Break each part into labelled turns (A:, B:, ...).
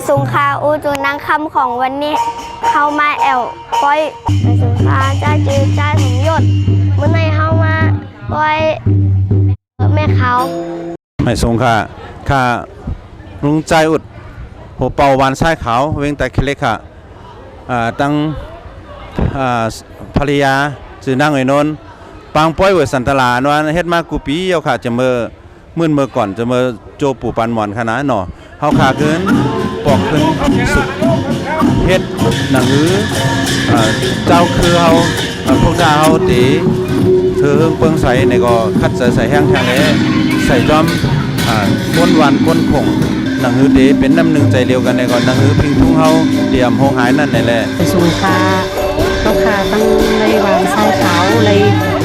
A: สุงคาอูจูนางคำของวันนี้เข้ามาแอลก้อยไปสุงคาจ้าจือจ้าสมยศเมื่อไหร่เข้ามาก้อยแม่เขา
B: ไม่สงค่ะลุงใจอุดหัวเป่าวันไส้ขาวเวงแต่เคล็กค่ะตั้งภรรยาจือนางไอ้นนปางป้อยเวสันตลานวันเฮ็ดมากูปีเยาค่ะจะเมื่อก่อนจะโจปู่ปันหมอนขนาดหนอเฮาขาเกินปอกขึ้นสุดเฮ็ดหนังหือเจ้าคือเฮาพวกดาเฮาตีเธอเปิ้งใส่ในก็คัดใส่แห้งแท้ใส่จอมก้นหวานก้นขงหนังหือเดเป็นน้ำหนึ่งใจเดียวกันในก่อนหนังหือพิงทุ่งเฮาเดี่ยมโหหายนั่นแหละ
C: ไปสูงคาต้องคาตั้งในวางทรายขาวใน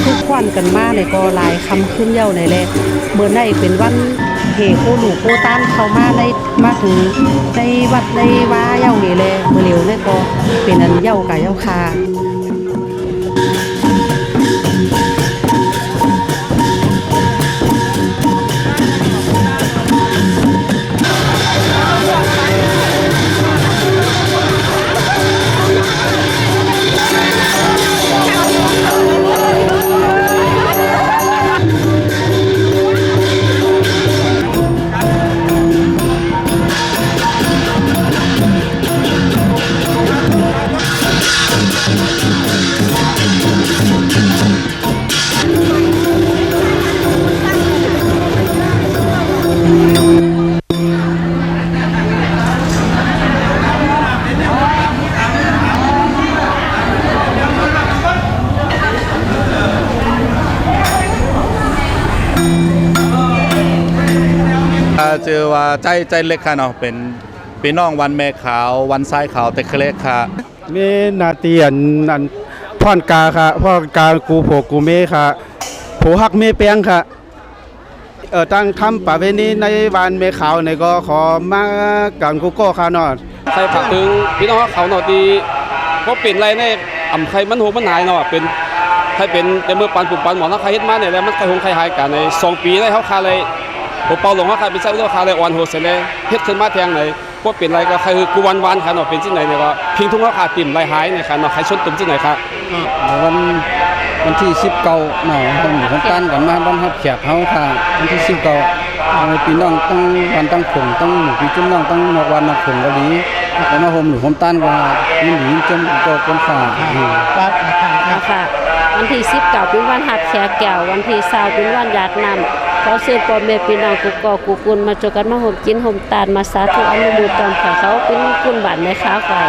C: ทุกควันกันมาในก็ลายคำขึ้นเย้าในแหละเมื่อในเป็นวันเหโคดูโคต้านเข้ามาในมาถึงในวัดในว้าเย้านี่แหละเมื่อเร็วนี่ก็เป็นอันเย้ากับเย้าคา
B: เจอว่าใจเล็กค่ะเนาะเป็นพี่น้องวันแม่ขาววันทรายขาวแต่เล็กค่ะ
D: มีนาเตียนพ่อนกาค่ะพ่อนกากูโผกูเมค่ะโผหักเมเปียงค่ะตั้งทำประเพณีในวันแม่ขาวในก็ขอมากันกูโก้ค่ะเนาะ
E: ใครฝากถึงพี่น้องเขาเนาะดีเพราะเป็นไรในอ่ำใครมันโหมันหายเนาะเป็นใครเป็นเมื่อปันปุ่มปันหมอนถ้าใครเฮ็ดมาเนี่ยแล้วมันใครหงใครหายกันใน2 ปีได้เขาคาเลยผมเป่าหลงเขาใครเป็นเจ้าเรื่องคาเลยวันโหเสร็จเลยเฮ็ดขึ้นมาแทงไหนพวกเป็นไรก็ใครคือกูวันค่ะเนาะเป็นที่ไหนเนี่ยก็พิงทุ่งเขาขาดติ่มไรหายเนี่ยค่ะเนาะใครชนตุ่มที่ไหนครับ
F: วันที่19เนาะผมอยู่คนตั้นกันมาบ้านฮับแขกเฮาค่ะวันที่19พี่น้องตั้งวันตั้งผงตั้งพี่จุ้มน้องตั้งนอกวันนอกผงกะลีแต่มาโฮมหรือผมตั้นว่ามีหนีจมก็คนฝ่า
C: ค่ะวันที่19เป็นวันหับแขกแก้ววันที่20เป็นวันหยาดน้ำขอเชิญพ่อแม่พี่น้องกุกกุกุลมาจกันมาห่มกินห่มตาลมาสาธุอนุโมทนาค่ะเขาเป็นกุลบ้านในค้าฝ่าย